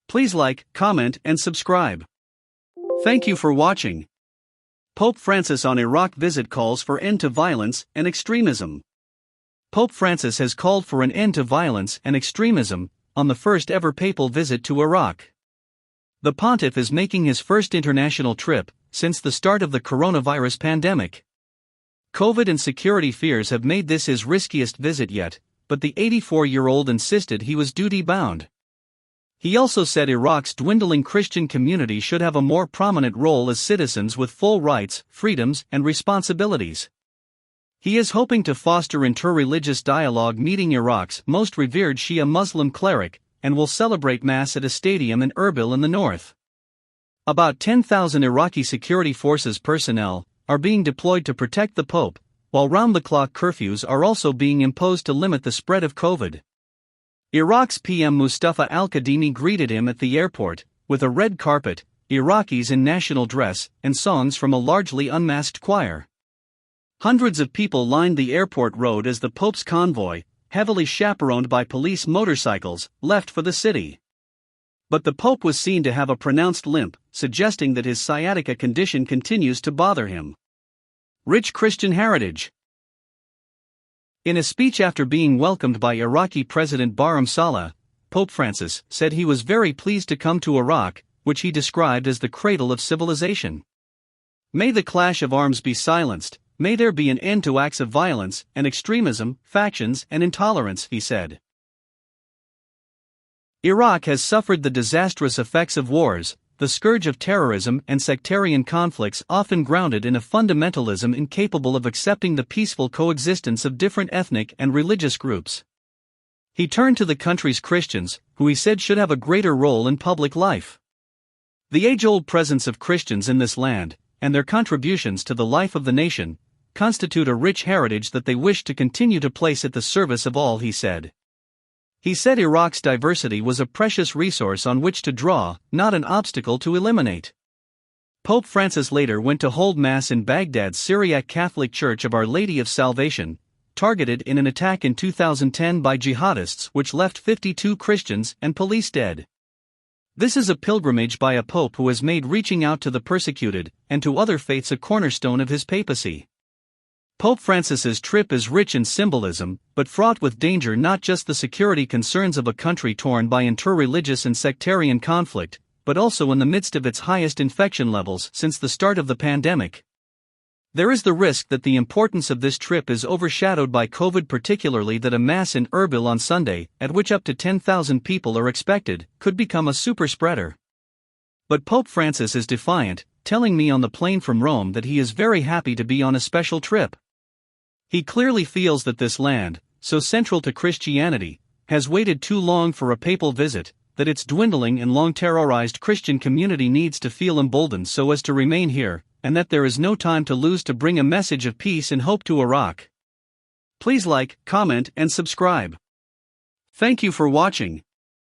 Please like, comment, and subscribe. Thank you for watching. Pope Francis on Iraq visit calls for end to violence and extremism. Pope Francis has called for an end to violence and extremism on the first ever papal visit to Iraq. The pontiff is making his first international trip since the start of the coronavirus pandemic. COVID and security fears have made this his riskiest visit yet, but the 84-year-old insisted he was duty-bound. He also said Iraq's dwindling Christian community should have a more prominent role as citizens with full rights, freedoms, and responsibilities. He is hoping to foster inter-religious dialogue meeting Iraq's most revered Shia Muslim cleric, and will celebrate Mass at a stadium in Irbil in the north. About 10,000 Iraqi Security Forces personnel are being deployed to protect the Pope, while round-the-clock curfews are also being imposed to limit the spread of COVID. Iraq's PM Mustafa al-Kadhimi greeted him at the airport, with a red carpet, Iraqis in national dress, and songs from a largely unmasked choir. Hundreds of people lined the airport road as the Pope's convoy, heavily chaperoned by police motorcycles, left for the city. But the Pope was seen to have a pronounced limp, suggesting that his sciatica condition continues to bother him. Rich Christian heritage. In a speech after being welcomed by Iraqi President Barham Saleh, Pope Francis said he was very pleased to come to Iraq, which he described as the cradle of civilization. May the clash of arms be silenced, may there be an end to acts of violence and extremism, factions and intolerance, he said. Iraq has suffered the disastrous effects of wars, the scourge of terrorism and sectarian conflicts often grounded in a fundamentalism incapable of accepting the peaceful coexistence of different ethnic and religious groups. He turned to the country's Christians, who he said should have a greater role in public life. The age-old presence of Christians in this land, and their contributions to the life of the nation, constitute a rich heritage that they wish to continue to place at the service of all, he said. He said Iraq's diversity was a precious resource on which to draw, not an obstacle to eliminate. Pope Francis later went to hold Mass in Baghdad's Syriac Catholic Church of Our Lady of Salvation, targeted in an attack in 2010 by jihadists which left 52 Christians and police dead. This is a pilgrimage by a pope who has made reaching out to the persecuted and to other faiths a cornerstone of his papacy. Pope Francis's trip is rich in symbolism, but fraught with danger, not just the security concerns of a country torn by inter-religious and sectarian conflict, but also in the midst of its highest infection levels since the start of the pandemic. There is the risk that the importance of this trip is overshadowed by COVID, particularly that a Mass in Irbil on Sunday, at which up to 10,000 people are expected, could become a super-spreader. But Pope Francis is defiant, telling me on the plane from Rome that he is very happy to be on a special trip. He clearly feels that this land, so central to Christianity, has waited too long for a papal visit, that its dwindling and long terrorized Christian community needs to feel emboldened so as to remain here, and that there is no time to lose to bring a message of peace and hope to Iraq. Please like, comment, and subscribe. Thank you for watching.